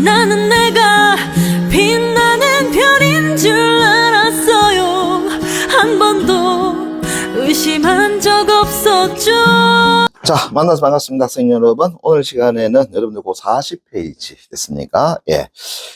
나는 내가 빛나는 별인 줄 알았어요. 한 번도 의심한 적 없었죠. 자, 만나서 반갑습니다. 학생 여러분. 오늘 시간에는 여러분들 그 40페이지 됐습니까? 예.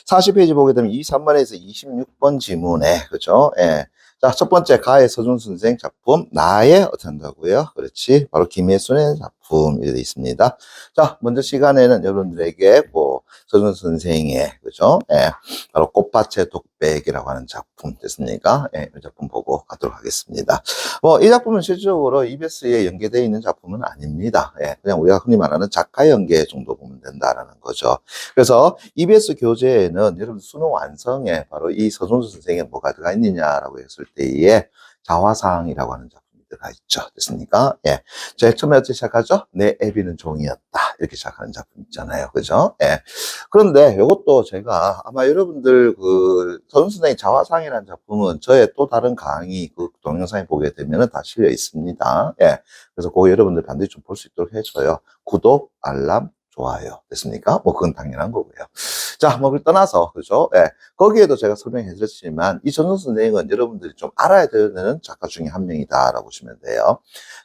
40페이지 보게 되면 23번에서 26번 지문에, 그죠? 예. 자, 첫 번째, 가의 서준 선생 작품, 나의 어떻게 한다고요? 그렇지. 바로 김혜순의 작품, 이렇게 되어 있습니다. 자, 먼저 시간에는 여러분들에게 뭐, 서준 선생의, 그죠? 예. 바로 꽃밭의 독백이라고 하는 작품 됐습니까? 예. 이 작품 보고 가도록 하겠습니다. 뭐, 이 작품은 실질적으로 EBS에 연계되어 있는 작품은 아닙니다. 예. 그냥 우리가 흔히 말하는 작가 연계 정도 보면 된다라는 거죠. 그래서 EBS 교재에는 여러분 수능 완성에 바로 이 서준수 선생의 뭐가 들어가 있느냐라고 했을 때에 자화상이라고 하는 작품이 들어가 있죠. 됐습니까? 예. 제일 처음에 어떻게 시작하죠? 내 애비는 종이었다. 이렇게 시작하는 작품 있잖아요. 그죠? 예. 그런데 이것도 제가 아마 여러분들 그 서준수 선생의 자화상이라는 작품은 저의 또 다른 강의 그 동영상에 보게 되면 다 실려 있습니다. 예. 그래서 그거 여러분들 반드시 좀 볼 수 있도록 해줘요. 구독, 알람, 좋아요. 됐습니까? 뭐, 그건 당연한 거고요. 자, 뭐, 그걸 떠나서, 그죠? 예. 거기에도 제가 설명해 드렸지만, 이 전son 선생은 여러분들이 좀 알아야 되는 작가 중에 한 명이다라고 보시면 돼요.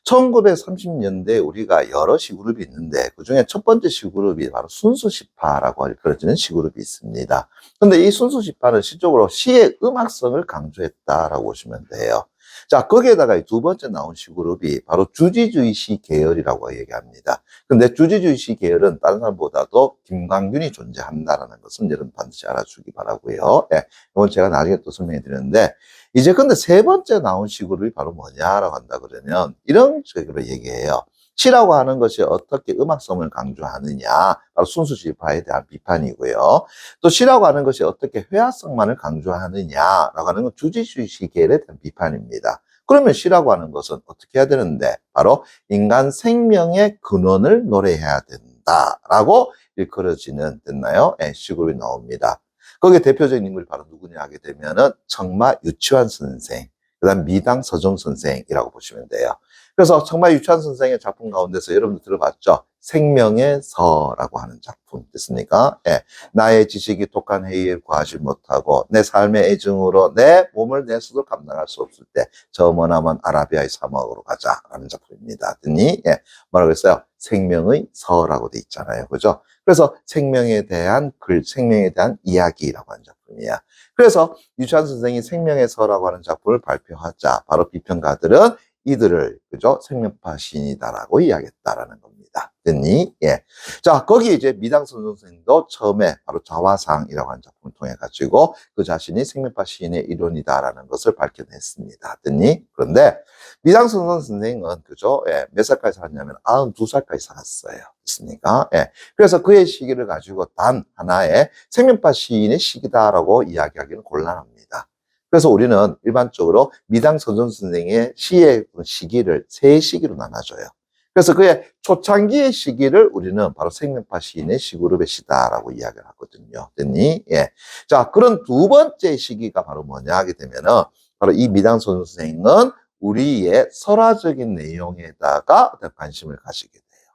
1930년대 우리가 여러 시그룹이 있는데, 그 중에 첫 번째 시그룹이 바로 순수시파라고 그려지는 시그룹이 있습니다. 근데 이 순수시파는 실적으로 시의 음악성을 강조했다라고 보시면 돼요. 자, 거기에다가 두 번째 나온 시그룹이 바로 주지주의시 계열이라고 얘기합니다. 근데 주지주의시 계열은 다른 사람보다도 김광균이 존재한다라는 것은 여러분 반드시 알아주기 바라고요. 예, 이건 제가 나중에 또 설명해 드리는데, 이제 근데 세 번째 나온 시그룹이 바로 뭐냐라고 한다 그러면 이런 식으로 얘기해요. 시라고 하는 것이 어떻게 음악성을 강조하느냐, 바로 순수시파에 대한 비판이고요. 또 시라고 하는 것이 어떻게 회화성만을 강조하느냐라고 하는 건 주지주의시 계열에 대한 비판입니다. 그러면 시라고 하는 것은 어떻게 해야 되는데, 바로 인간 생명의 근원을 노래해야 된다라고 일컬어지는, 됐나요? 예, 시그룹이 나옵니다. 거기에 대표적인 인물이 바로 누구냐 하게 되면은 청마 유치환 선생, 그 다음 미당 서정 선생이라고 보시면 돼요. 그래서 청마 유치환 선생의 작품 가운데서 여러분들 들어봤죠? 생명의 서라고 하는 작품 됐습니까? 예. 나의 지식이 독한 회의에 구하지 못하고 내 삶의 애증으로 내 몸을 내 스스로 감당할 수 없을 때 저 머나먼 아라비아의 사막으로 가자라는 작품입니다. 듣니? 예. 뭐라고 했어요? 생명의 서라고 돼 있잖아요. 그죠? 그래서 생명에 대한 글, 생명에 대한 이야기라고 하는 작품이야. 그래서 유치환 선생이 생명의 서라고 하는 작품을 발표하자 바로 비평가들은 이들을, 그죠? 생명파 시인이다라고 이야기했다라는 겁니다. 됐니? 예. 자, 거기 이제 미당선 선생도 처음에 바로 자화상이라고 하는 작품을 통해 가지고 그 자신이 생명파 시인의 일원이다라는 것을 밝혀냈습니다. 됐니? 그런데 미당선 선생은, 그죠? 예. 몇 살까지 살았냐면 92살까지 살았어요. 됐습니까? 예. 그래서 그의 시기를 가지고 단 하나의 생명파 시인의 시기다라고 이야기하기는 곤란합니다. 그래서 우리는 일반적으로 미당 서준 선생의 시의 시기를 세 시기로 나눠줘요. 그래서 그의 초창기의 시기를 우리는 바로 생명파 시인의 시그룹의 시다라고 이야기를 하거든요. 됐니? 예. 자, 그런 두 번째 시기가 바로 뭐냐 하게 되면은 바로 이 미당 서준 선생은 우리의 설화적인 내용에다가 관심을 가지게 돼요.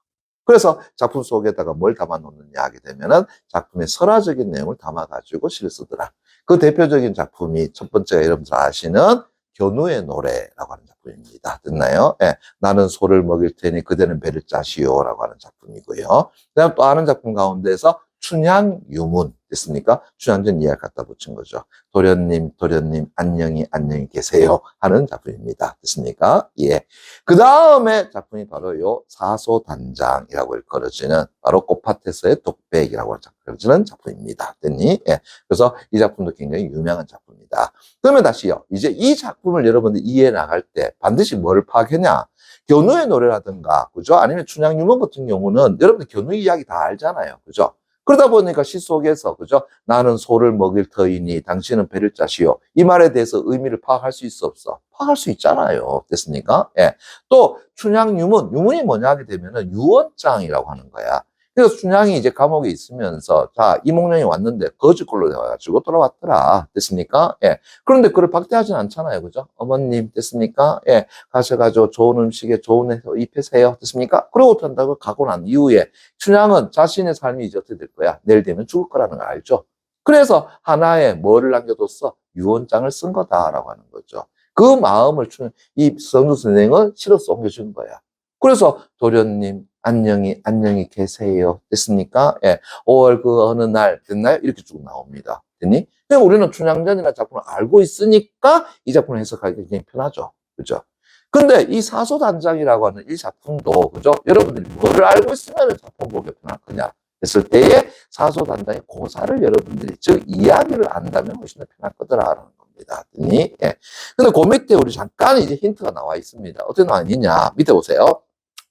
그래서 작품 속에다가 뭘 담아 놓느냐 하게 되면은 작품의 설화적인 내용을 담아가지고 시를 쓰더라. 그 대표적인 작품이 첫 번째가 여러분들 아시는 견우의 노래라고 하는 작품입니다. 됐나요? 예. 나는 소를 먹일 테니 그대는 배를 짜시오라고 하는 작품이고요. 그다음 또 아는 작품 가운데서 춘향유문 됐습니까? 춘향전 이야기 갖다 붙인 거죠. 도련님, 도련님, 안녕히, 안녕히 계세요. 하는 작품입니다. 됐습니까? 예. 그 다음에 작품이 바로 요 사소단장이라고 일컬어지는 바로 꽃밭에서의 독백이라고 일컬어지는 작품입니다. 됐니? 예. 그래서 이 작품도 굉장히 유명한 작품이다. 그러면 다시요. 이제 이 작품을 여러분들 이해해 나갈 때 반드시 뭐를 파악하냐? 견우의 노래라든가, 그죠? 아니면 춘향유문 같은 경우는 여러분들 견우 이야기 다 알잖아요. 그죠? 그러다 보니까 시 속에서, 그죠? 나는 소를 먹일 터이니 당신은 배를 짜시오. 이 말에 대해서 의미를 파악할 수 있어, 없어? 파악할 수 있잖아요. 됐습니까? 예. 또, 춘향유문, 유문이 뭐냐 하게 되면은 유언장이라고 하는 거야. 그래서 춘향이 이제 감옥에 있으면서, 자, 이몽룡이 왔는데 거짓골로 돼가지고 돌아왔더라. 됐습니까? 예. 그런데 그걸 박대하진 않잖아요. 그죠? 어머님, 됐습니까? 예. 가셔가지고 좋은 음식에 좋은 해서 입히세요. 됐습니까? 그러고 탄다고 가고 난 이후에 춘향은 자신의 삶이 이제 어떻게 될 거야? 내일 되면 죽을 거라는 걸 알죠? 그래서 하나의 뭐를 남겨뒀어? 유언장을 쓴 거다라고 하는 거죠. 그 마음을 이 성주 선생은 실어서 옮겨준 거야. 그래서 도련님, 안녕히 계세요. 됐습니까? 예. 5월 그 어느 날, 됐나요? 이렇게 쭉 나옵니다. 됐니? 그냥 우리는 춘향전이라는 작품을 알고 있으니까 이 작품을 해석하기 굉장히 편하죠. 그죠? 근데 이 사소단장이라고 하는 이 작품도, 그죠? 여러분들이 뭐를 알고 있으면 작품 보기 편할 거냐? 했을 때에 사소단장의 고사를 여러분들이, 즉, 이야기를 안다면 훨씬 더 편할 거더라라는 겁니다. 됐니? 예. 근데 그 밑에 우리 잠깐 이제 힌트가 나와 있습니다. 어떻게 나와 있느냐? 밑에 보세요.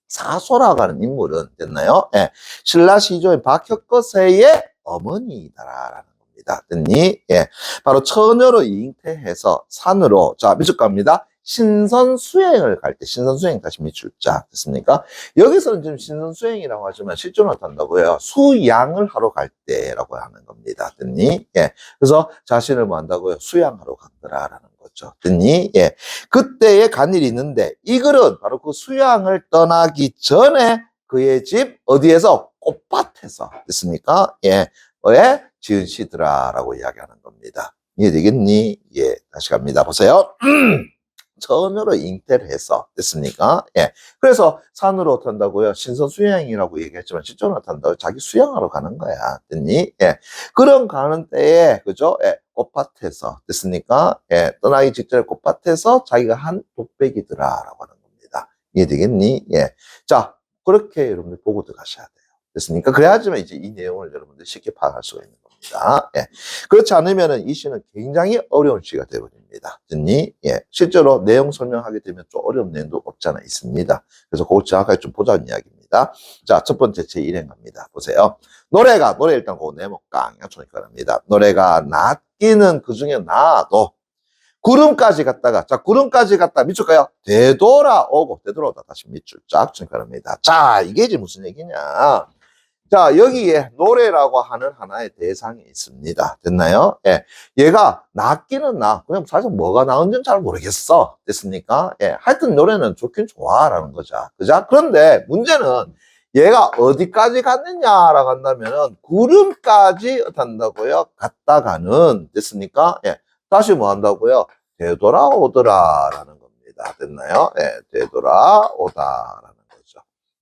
사소라고 하는 인물은 됐나요? 예. 신라 시조의 박혁거세의 어머니이다라는 겁니다. 됐니? 예. 바로 처녀로 잉태해서 산으로, 자, 밑줄 갑니다. 신선수행을 갈 때, 신선수행 다시 밑줄자. 됐습니까? 여기서는 지금 신선수행이라고 하지만 실존을 한다고요. 수양을 하러 갈 때라고 하는 겁니다. 됐니? 예. 그래서 자신을 뭐 한다고요? 수양하러 갔더라라는 거죠. 됐니? 예. 그때에 간 일이 있는데, 이 글은 바로 그 수양을 떠나기 전에 그의 집, 어디에서? 꽃밭에서. 됐습니까? 예. 왜? 지은 시더라라고 이야기하는 겁니다. 이해되겠니? 예. 다시 갑니다. 보세요. 처녀로 잉태를 해서 됐습니까? 예. 그래서 산으로 탄다고요. 신선 수양이라고 얘기했지만 실존으로 탄다고 자기 수양하러 가는 거야. 됐니? 예. 그런 가는 때에 그죠? 예. 꽃밭에서 됐습니까? 예. 떠나기 직전에 꽃밭에서 자기가 한 독백이더라라고 하는 겁니다. 이해되겠니? 예. 자, 그렇게 여러분들 보고 들어가셔야 돼요. 됐습니까? 그래야지만 이제 이 내용을 여러분들 쉽게 파악할 수가 있는 겁니다. 예. 그렇지 않으면은 이 시는 굉장히 어려운 시가 되어버립니다. 됐니? 예. 실제로 내용 설명하게 되면 좀 어려운 내용도 없지 않아 있습니다. 그래서 그걸 정확하게 좀 보자는 이야기입니다. 자, 첫 번째 제1행 갑니다. 보세요. 노래 일단 그거 네모깡 양초니까 합니다. 노래가 낫기는 그 중에 나도 구름까지 갔다가, 자, 구름까지 갔다 밑줄까요? 되돌아오고, 되돌아오다 다시 밑줄 쫙 주니까 합니다. 자, 이게 이제 무슨 얘기냐. 자, 여기에 노래라고 하는 하나의 대상이 있습니다. 됐나요? 예. 얘가 낫기는 나. 그냥 사실 뭐가 나은지는 잘 모르겠어. 됐습니까? 예. 하여튼 노래는 좋긴 좋아라는 거죠. 그죠? 그런데 문제는 얘가 어디까지 갔느냐라고 한다면은 구름까지 간다고요. 갔다가는 됐습니까? 예. 다시 뭐 한다고요? 되돌아오더라라는 겁니다. 됐나요? 예. 되돌아오다라는 거죠.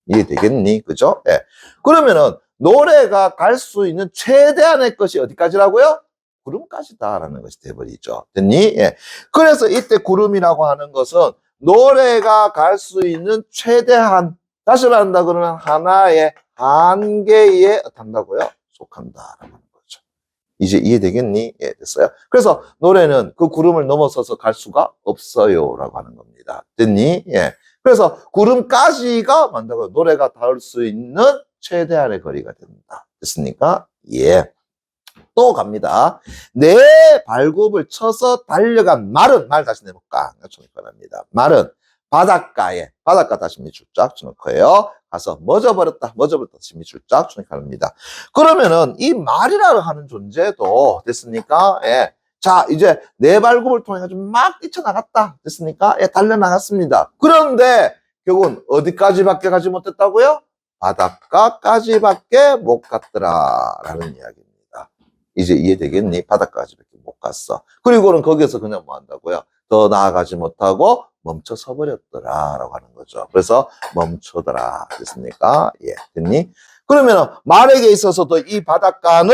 이해되겠니? 그죠? 예. 그러면은 노래가 갈 수 있는 최대한의 것이 어디까지라고요? 구름까지다라는 것이 돼버리죠. 됐니? 예. 그래서 이때 구름이라고 하는 것은 노래가 갈 수 있는 최대한, 다시 말한다 그러면 하나의 한계에 한다고요? 속한다라는 거죠. 이제 이해되겠니? 예, 됐어요. 그래서 노래는 그 구름을 넘어서서 갈 수가 없어요라고 하는 겁니다. 됐니? 예. 그래서 구름까지가 만다고요. 노래가 닿을 수 있는 최대한의 거리가 된다. 됐습니까? 예. 또 갑니다. 내 발굽을 쳐서 달려간 말은, 말 다시 내볼까? 합니다. 말은 바닷가 다시 밑줄 쫙 쳐놓고요. 가서 멎어버렸다 다시 밑줄 쫙 쳐놓습니다. 그러면은 이 말이라고 하는 존재도 됐습니까? 예. 자, 이제 내 발굽을 통해 가지고 막 뛰쳐나갔다. 됐습니까? 예, 달려나갔습니다. 그런데 결국은 어디까지밖에 가지 못했다고요? 바닷가까지밖에 못 갔더라라는 이야기입니다. 이제 이해되겠니? 바닷가까지밖에 못 갔어. 그리고는 거기서 그냥 뭐 한다고요? 더 나아가지 못하고 멈춰 서버렸더라라고 하는 거죠. 그래서 멈추더라. 됐습니까? 예, 됐니? 그러면 말에게 있어서도 이 바닷가는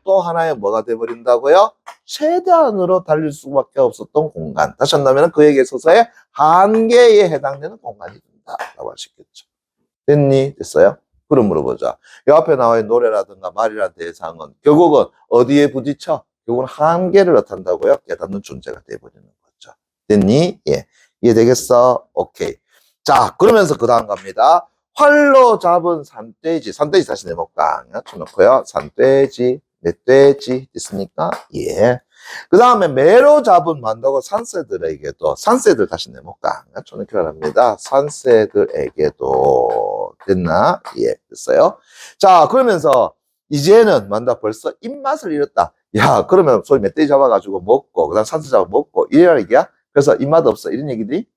또 하나의 뭐가 돼버린다고요? 최대한으로 달릴 수밖에 없었던 공간. 다시 한다면 그에게 있어서의 한계에 해당되는 공간이 된다라고 할 수 있겠죠. 됐니? 됐어요? 그럼 물어보자. 이 앞에 나와 있는 노래라든가 말이라는 대상은 결국은 어디에 부딪혀? 결국은 한계를 나타낸다고요? 깨닫는 존재가 돼버리는 거죠. 됐니? 예. 이해되겠어? 오케이. 자, 그러면서 그 다음 갑니다. 활로 잡은 산돼지 다시 내볼까? 쳐놓고요. 산돼지, 멧돼지, 됐습니까? 예. 그 다음에 매로 잡은 만다고 산새들에게도, 산새들 다시 내볼까? 쳐놓기로 합니다. 산새들에게도, 됐나? 예, 됐어요. 자, 그러면서 이제는 만다 벌써 입맛을 잃었다. 야, 그러면 소위 멧돼지 잡아가지고 먹고, 그 다음 산수 잡아 먹고, 이래라 얘기야? 그래서 입맛 없어. 이런 얘기들이?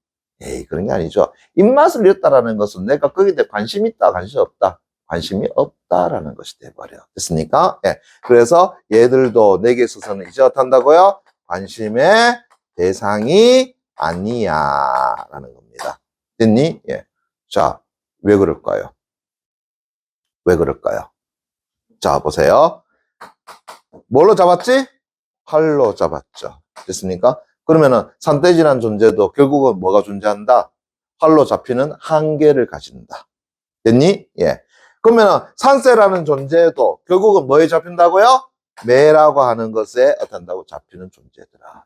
에이, 그런 게 아니죠. 입맛을 잃었다라는 것은 내가 거기에 대해 관심이 있다, 관심이 없다. 관심이 없다라는 것이 돼버려. 됐습니까? 예. 그래서 얘들도 내게 있어서는 이제 어떻다고요? 관심의 대상이 아니야. 라는 겁니다. 됐니? 예. 자, 왜 그럴까요? 왜 그럴까요? 자, 보세요. 뭘로 잡았지? 활로 잡았죠. 됐습니까? 그러면은 산돼지라는 존재도 결국은 뭐가 존재한다? 활로 잡히는 한계를 가진다. 됐니? 예. 그러면은 산새라는 존재도 결국은 뭐에 잡힌다고요? 매라고 하는 것에 어떤다고 잡히는 존재더라.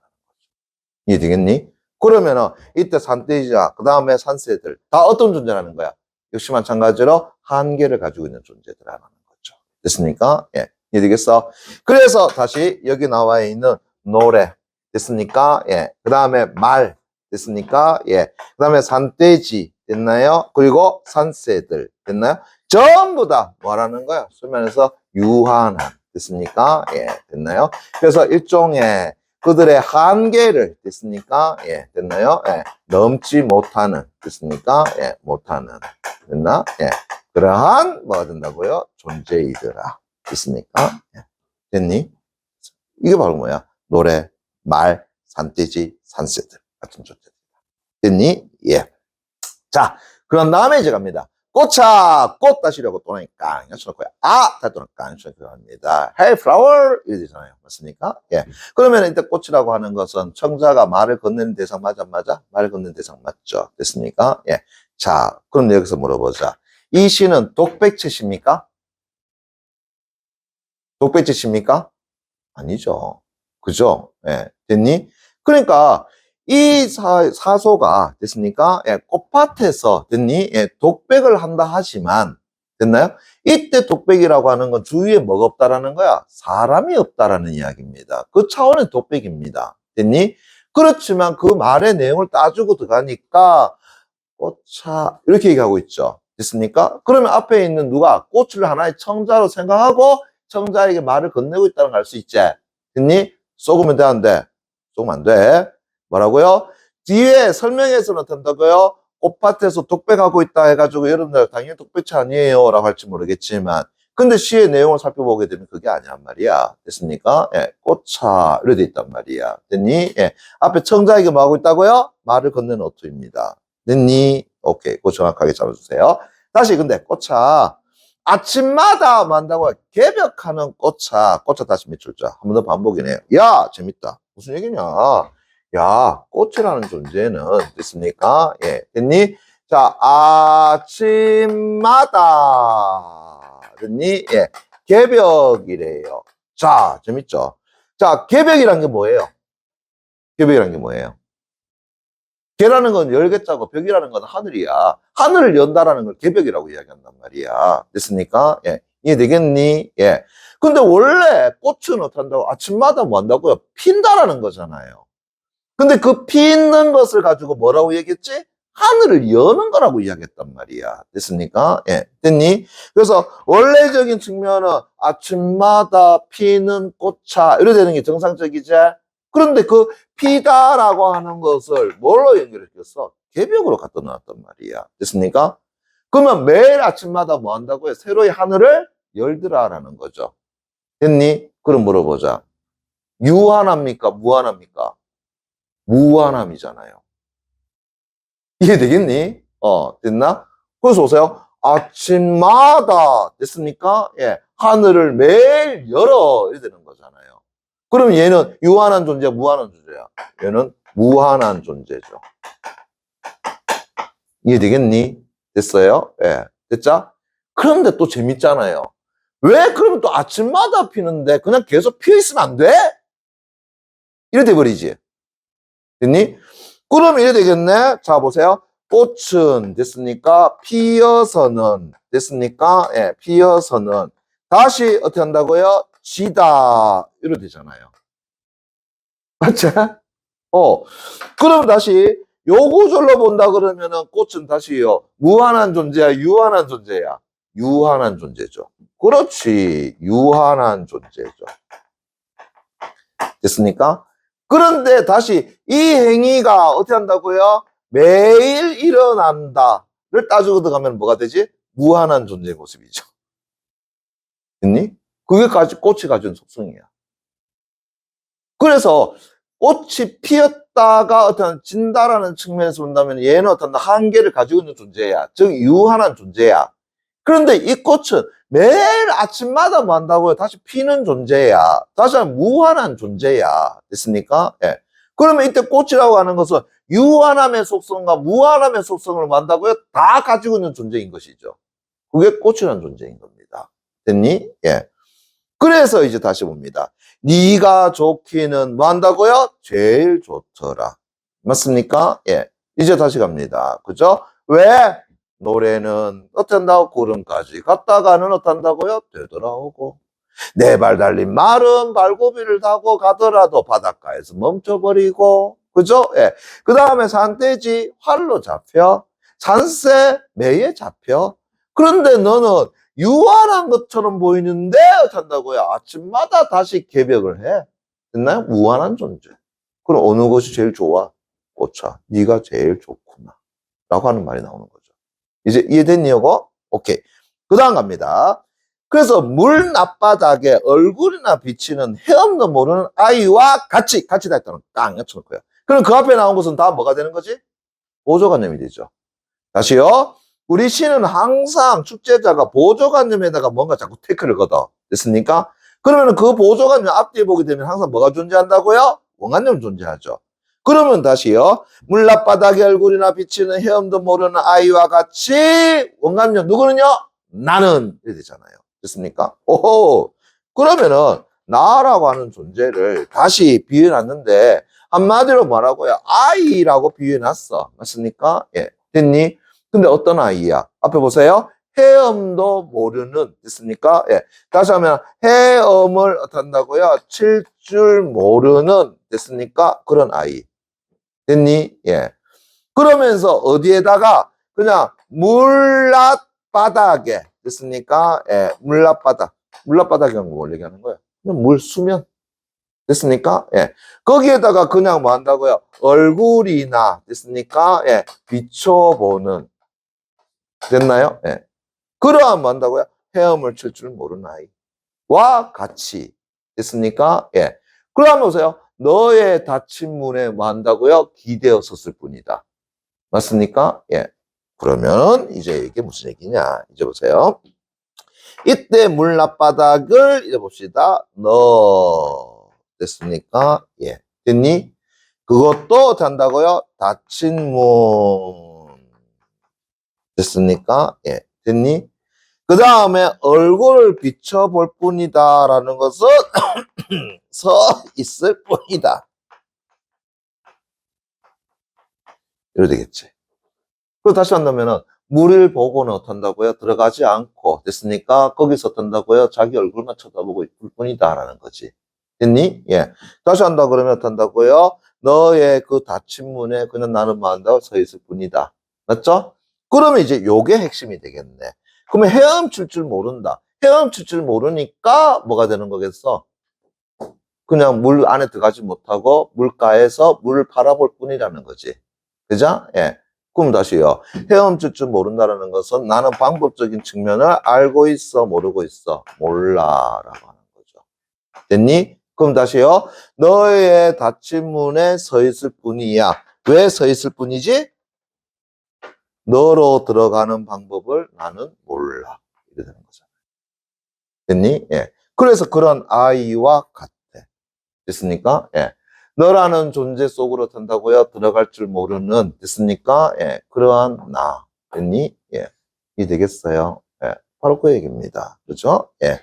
이해되겠니? 그러면은 이때 산돼지와 그 다음에 산새들 다 어떤 존재라는 거야? 역시 마찬가지로 한계를 가지고 있는 존재들이라는 거죠. 됐습니까? 예. 이해되겠어? 그래서 다시 여기 나와 있는 노래 됐습니까? 예. 그 다음에 말 됐습니까? 예. 그 다음에 산돼지 됐나요? 그리고 산새들 됐나요? 전부 다 뭐라는 거야? 수면에서 유한한 됐습니까? 예. 됐나요? 그래서 일종의 그들의 한계를 됐습니까? 예. 됐나요? 예. 넘지 못하는 됐습니까? 예. 못하는 됐나? 예. 그러한 뭐가 된다고요? 존재이더라. 됐습니까? 예. 됐니? 이게 바로 뭐야? 노래, 말, 산돼지, 산새들 같은 존재들. 됐니? 예. 자, 그런 다음에 이제 갑니다. 꽃차, 꽃 다시려고 또 나니까, 여쭤놓고요. 아! 다시 또 나니까, 여쭤놓습니다. Hey, flower! 이렇게 되잖아요. 맞습니까? 예. 그러면 이때 꽃이라고 하는 것은 청자가 말을 건네는 대상 맞아, 맞아? 말을 건네는 대상 맞죠? 됐습니까? 예. 자, 그럼 여기서 물어보자. 이 시는 독백체십니까? 독백체십니까? 아니죠. 그죠? 예. 됐니? 그러니까, 이 사소가, 됐습니까? 예, 꽃밭에서, 됐니? 예, 독백을 한다 하지만, 됐나요? 이때 독백이라고 하는 건 주위에 뭐가 없다라는 거야? 사람이 없다라는 이야기입니다. 그 차원의 독백입니다. 됐니? 그렇지만 그 말의 내용을 따지고 들어가니까, 꽃차, 이렇게 얘기하고 있죠. 됐습니까? 그러면 앞에 있는 누가 꽃을 하나의 청자로 생각하고 청자에게 말을 건네고 있다는 걸 알 수 있지. 됐니? 쏘으면 돼, 안 돼? 쏘면 안 돼. 뭐라고요? 뒤에 설명에서는 된다고요? 꽃밭에서 독백하고 있다 해가지고 여러분들 당연히 독백치 아니에요 라고 할지 모르겠지만 근데 시의 내용을 살펴보게 되면 그게 아니란 말이야. 됐습니까? 예, 꽃차 이렇게 돼 있단 말이야. 됐니? 예, 앞에 청자에게 뭐 하고 있다고요? 말을 건네는 어투입니다. 됐니? 오케이, 그거 정확하게 잡아주세요. 다시 근데 꽃차 아침마다 뭐 한다고 개벽하는 꽃차 다시 몇 줄자 한 번 더 반복이네요. 야 재밌다. 무슨 얘기냐? 야 꽃이라는 존재는 됐습니까? 예, 됐니? 자 아침마다 됐니? 예, 개벽이래요. 자 재밌죠? 자 개벽이란 게 뭐예요? 개벽이란 게 뭐예요? 개라는 건 열개자고 벽이라는 건 하늘이야. 하늘을 연다라는 걸 개벽이라고 이야기한단 말이야. 됐습니까? 예. 이해되겠니? 예. 근데 원래 꽃은 어떻게 한다고? 아침마다 뭐 한다고요? 핀다라는 거잖아요. 근데 그 피는 것을 가지고 뭐라고 얘기했지? 하늘을 여는 거라고 이야기했단 말이야. 됐습니까? 예. 됐니? 그래서 원래적인 측면은 아침마다 피는 꽃차 이렇게 되는 게 정상적이지? 그런데 그 피다라고 하는 것을 뭘로 연결시켰어? 개벽으로 갖다 놨단 말이야. 됐습니까? 그러면 매일 아침마다 뭐 한다고요? 새로이 하늘을 열더라라는 거죠. 됐니? 그럼 물어보자. 유한합니까? 무한합니까? 무한함이잖아요. 이해되겠니? 됐나? 그래서 보세요. 아침마다 됐습니까? 예. 하늘을 매일 열어. 이렇게 되는 거잖아요. 그럼 얘는 유한한 존재야, 무한한 존재야? 얘는 무한한 존재죠. 이해되겠니? 됐어요? 예. 됐죠? 그런데 또 재밌잖아요. 왜 그러면 또 아침마다 피는데 그냥 계속 피어 있으면 안 돼? 이래 돼버리지. 됐니? 그럼 이래 되겠네? 자, 보세요. 꽃은 됐습니까? 피어서는 됐습니까? 예, 피어서는 다시 어떻게 한다고요? 지다 이래 되잖아요. 맞죠? 그럼 다시 요 구절로 본다 그러면은 꽃은 다시요. 무한한 존재야, 유한한 존재야. 유한한 존재죠. 그렇지. 유한한 존재죠. 됐습니까? 그런데 다시 이 행위가 어떻게 한다고요? 매일 일어난다를 따지고 들어가면 뭐가 되지? 무한한 존재의 모습이죠. 됐니? 그게 꽃이 가진 속성이야. 그래서 꽃이 피었다가 어떤 진다라는 측면에서 본다면 얘는 어떤 한계를 가지고 있는 존재야. 즉 유한한 존재야. 그런데 이 꽃은 매일 아침마다 뭐 한다고요? 다시 피는 존재야. 다시 한번 무한한 존재야. 됐습니까? 예. 그러면 이때 꽃이라고 하는 것은 유한함의 속성과 무한함의 속성을 뭐 한다고요? 다 가지고 있는 존재인 것이죠. 그게 꽃이라는 존재인 겁니다. 됐니? 예. 그래서 이제 다시 봅니다. 네가 좋기는 뭐 한다고요? 제일 좋더라. 맞습니까? 예. 이제 다시 갑니다. 그죠? 왜? 노래는 어떤다고? 구름까지 갔다가는 어떤다고요? 되돌아오고. 네 발 달린 마른 발고비를 타고 가더라도 바닷가에서 멈춰버리고. 그죠? 예. 그 다음에 산돼지 활로 잡혀. 산새 매에 잡혀. 그런데 너는 유한한 것처럼 보이는데 어떤다고요? 아침마다 다시 개벽을 해. 됐나요? 무한한 존재. 그럼 어느 것이 제일 좋아? 꽃아, 네가 제일 좋구나. 라고 하는 말이 나오는 거죠. 이제 이해됐니요? 오케이. 그 다음 갑니다. 그래서 물 앞바닥에 얼굴이나 비치는 헤엄도 모르는 아이와 같이 다 했다는 깡 겹쳐놓을 거예요. 그럼 그 앞에 나온 것은 다 뭐가 되는 거지? 보조관념이 되죠. 다시요. 우리 시는 항상 축제자가 보조관념에다가 뭔가 자꾸 태클을 걷어. 됐습니까? 그러면 그 보조관념 앞뒤에 보게 되면 항상 뭐가 존재한다고요? 원관념이 존재하죠. 그러면 다시요. 물 앞바닥에 얼굴이나 비치는 헤엄도 모르는 아이와 같이 원관념 누구는요? 나는 이렇게 되잖아요. 됐습니까? 오호. 그러면은 나라고 하는 존재를 다시 비유해놨는데 한마디로 뭐라고요? 아이라고 비유해놨어. 맞습니까? 예. 됐니? 근데 어떤 아이야? 앞에 보세요. 헤엄도 모르는, 됐습니까? 예. 다시 하면, 헤엄을 어떤다고요? 칠 줄 모르는, 됐습니까? 그런 아이. 됐니? 예. 그러면서 어디에다가 그냥 물앞바닥에, 됐습니까? 예. 물앞바닥. 물앞바닥이란 거 뭘 얘기하는 거예요? 그냥 물 수면. 됐습니까? 예. 거기에다가 그냥 뭐 한다고요? 얼굴이나, 됐습니까? 예. 비춰보는. 됐나요? 예. 그러한 뭐 한다고요? 헤엄을 칠 줄 모르는 아이와 같이. 됐습니까? 예. 그러면 보세요. 너의 닫힌 문에 뭐 한다고요? 기대어 섰을 뿐이다. 맞습니까? 예. 그러면 이제 이게 무슨 얘기냐? 이제 보세요. 이때 물 앞바닥을 이제 봅시다. 너. 됐습니까? 예. 됐니? 그것도 된다고요? 닫힌 문. 됐습니까? 예. 됐니? 그 다음에 얼굴을 비춰볼 뿐이다 라는 것은 서 있을 뿐이다. 이래 되겠지. 그리고 다시 한다면은 물을 보고는 어떤다고요? 들어가지 않고. 됐습니까? 거기서 어떤다고요? 자기 얼굴만 쳐다보고 있을 뿐이다 라는 거지. 됐니? 예. 다시 한다 그러면 어떤다고요? 너의 그 닫힌 문에 그냥 나는 뭐 한다고 서 있을 뿐이다. 맞죠? 그러면 이제 요게 핵심이 되겠네. 그러면 헤엄칠 줄 모른다. 헤엄칠 줄 모르니까 뭐가 되는 거겠어? 그냥 물 안에 들어가지 못하고 물가에서 물을 바라볼 뿐이라는 거지. 그죠? 예. 그럼 다시요. 헤엄칠 줄 모른다는 것은 나는 방법적인 측면을 알고 있어, 모르고 있어? 몰라. 라고 하는 거죠. 됐니? 그럼 다시요. 너의 닫힌 문에 서 있을 뿐이야. 왜 서 있을 뿐이지? 너로 들어가는 방법을 나는 몰라. 이렇게 되는 거잖아요. 됐니? 예. 그래서 그런 아이와 같아. 됐습니까? 예. 너라는 존재 속으로 든다고요? 들어갈 줄 모르는, 됐습니까? 예. 그러한 나. 됐니? 예. 이 되겠어요? 예. 바로 그 얘기입니다. 그죠? 예.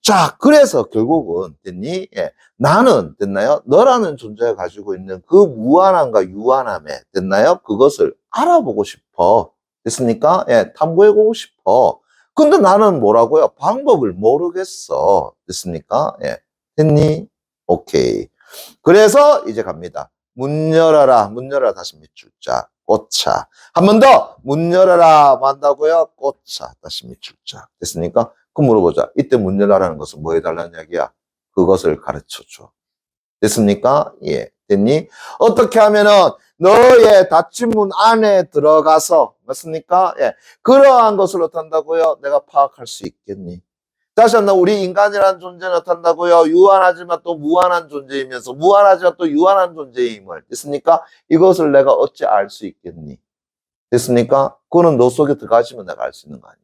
자, 그래서 결국은, 됐니? 예. 나는, 됐나요? 너라는 존재가 가지고 있는 그 무한함과 유한함에, 됐나요? 그것을 알아보고 싶어. 됐습니까? 예. 탐구해보고 싶어. 근데 나는 뭐라고요? 방법을 모르겠어. 됐습니까? 예. 됐니? 오케이. 그래서 이제 갑니다. 문 열어라. 문 열어라. 다시 밑줄 자. 꽂자. 한 번 더. 문 열어라. 뭐 한다고요? 꽂자. 다시 밑줄 자. 됐습니까? 그럼 물어보자. 이때 문 열어라는 것은 뭐 해달라는 이야기야? 그것을 가르쳐 줘. 됐습니까? 예. 됐니? 어떻게 하면은 너의 닫힌 문 안에 들어가서, 맞습니까? 예. 그러한 것을 어떻다고요? 내가 파악할 수 있겠니? 다시 한번 우리 인간이라는 존재는 어떻다고요? 유한하지만 또 무한한 존재이면서 무한하지만 또 유한한 존재임을, 됐습니까? 이것을 내가 어찌 알 수 있겠니? 됐습니까? 그거는 너 속에 들어가시면 내가 알 수 있는 거 아니야.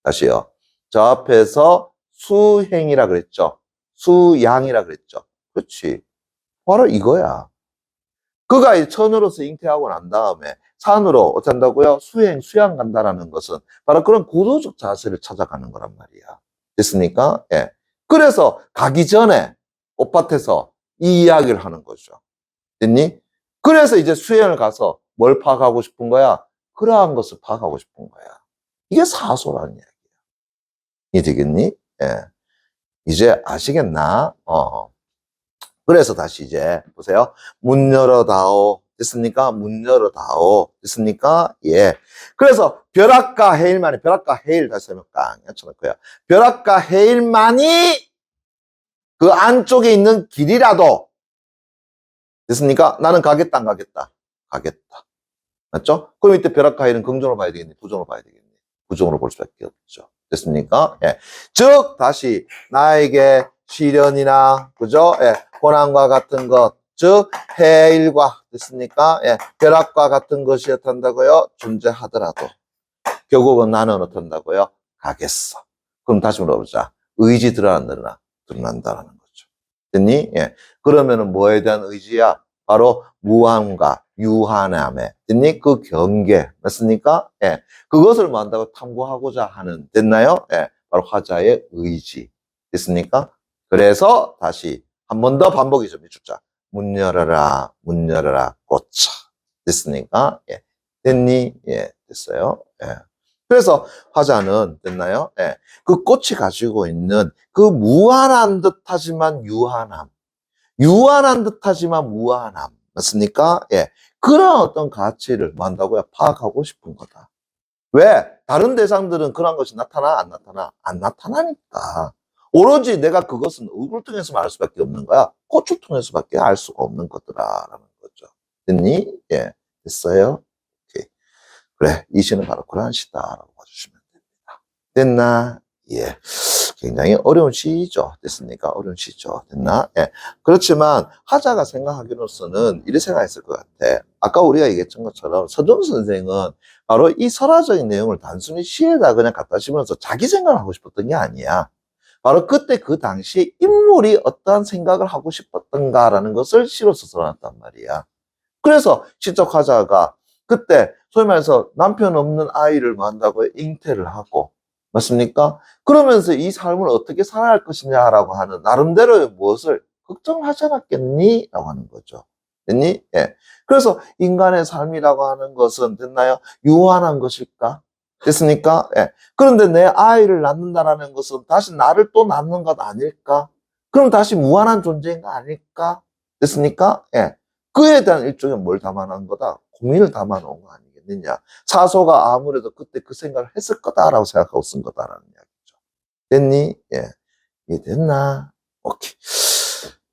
다시요. 저 앞에서 수행이라 그랬죠. 수양이라 그랬죠. 그렇지. 바로 이거야. 그가 이 천으로서 잉태하고 난 다음에 산으로 어떻게 한다고요? 수양 간다라는 것은 바로 그런 구도적 자세를 찾아가는 거란 말이야. 됐습니까? 예. 그래서 가기 전에 꽃밭에서 이 이야기를 하는 거죠. 됐니? 그래서 이제 수행을 가서 뭘 파악하고 싶은 거야? 그러한 것을 파악하고 싶은 거야. 이게 사소라는 이야기야. 이해되겠니? 예. 이제 아시겠나? 그래서 다시 이제 보세요. 문 열어다오. 됐습니까? 문 열어다오. 됐습니까? 예. 그래서 벼락과 해일만이, 벼락과 해일 다시 설명 깡 쳐놓고요. 벼락과 해일만이 그 안쪽에 있는 길이라도, 됐습니까? 나는 가겠다, 안 가겠다? 가겠다. 맞죠? 그럼 이때 벼락과 해일은 긍정으로 봐야 되겠니? 부정으로 봐야 되겠니? 부정으로 볼 수밖에 없죠. 됐습니까? 예. 즉, 다시 나에게 시련이나, 그죠? 예. 고난과 같은 것, 즉, 해일과, 됐습니까? 예. 벼락과 같은 것이 어떤다고요? 존재하더라도, 결국은 나는 어떤다고요? 가겠어. 그럼 다시 물어보자. 의지 드러난다, 드러난다라는 거죠. 됐니? 예. 그러면은 뭐에 대한 의지야? 바로 무함과 유한함에, 됐니? 그 경계, 맞습니까? 예. 그것을 뭐 한다고 탐구하고자 하는, 됐나요? 예. 바로 화자의 의지. 됐습니까? 그래서 다시 한 번 더 반복이죠. 밑줄자. 문 열어라, 문 열어라, 꽂자. 됐습니까? 예. 됐니? 예. 됐어요. 예. 그래서 화자는, 됐나요? 예. 그 꽃이 가지고 있는 그 무한한 듯 하지만 유한함. 유한한 듯 하지만 무한함. 맞습니까? 예. 그런 어떤 가치를 뭐 한다고요? 파악하고 싶은 거다. 왜? 다른 대상들은 그런 것이 나타나? 안 나타나? 안 나타나니까. 오로지 내가 그것은 얼굴 통해서만 알 수밖에 없는 거야. 꽃을 통해서밖에 알 수가 없는 거더라라는 거죠. 됐니? 예. 됐어요? 오케이. 그래. 이 시는 바로 그러한 시다라고 봐주시면 됩니다. 됐나? 예. 굉장히 어려운 시죠. 됐습니까? 어려운 시죠. 됐나? 예. 그렇지만 화자가 생각하기로서는 이렇게 생각했을 것 같아. 아까 우리가 얘기했던 것처럼 서정 선생은 바로 이 설화적인 내용을 단순히 시에다 그냥 갖다 쓰면서 자기 생각을 하고 싶었던 게 아니야. 바로 그때 그 당시 인물이 어떠한 생각을 하고 싶었던가라는 것을 시로서 써놨단 말이야. 그래서 시적 화자가 그때 소위 말해서 남편 없는 아이를 뭐 한다고 잉태를 하고, 맞습니까? 그러면서 이 삶을 어떻게 살아야 할 것이냐라고 하는 나름대로의 무엇을 걱정을 하지 않았겠니? 라고 하는 거죠. 됐니? 예. 그래서 인간의 삶이라고 하는 것은, 됐나요? 유한한 것일까? 됐습니까? 예. 그런데 내 아이를 낳는다라는 것은 다시 나를 또 낳는 것 아닐까? 그럼 다시 무한한 존재인 거 아닐까? 됐습니까? 예. 그에 대한 일종의 뭘 담아놓은 거다? 고민을 담아놓은 거 아니겠느냐? 사소가 아무래도 그때 그 생각을 했을 거다라고 생각하고 쓴 거다라는 이야기죠. 됐니? 예. 이해됐나? 오케이.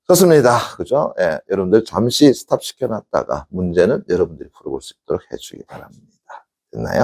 좋습니다. 그죠? 예. 여러분들 잠시 스탑 시켜놨다가 문제는 여러분들이 풀어볼 수 있도록 해주기 바랍니다. 됐나요?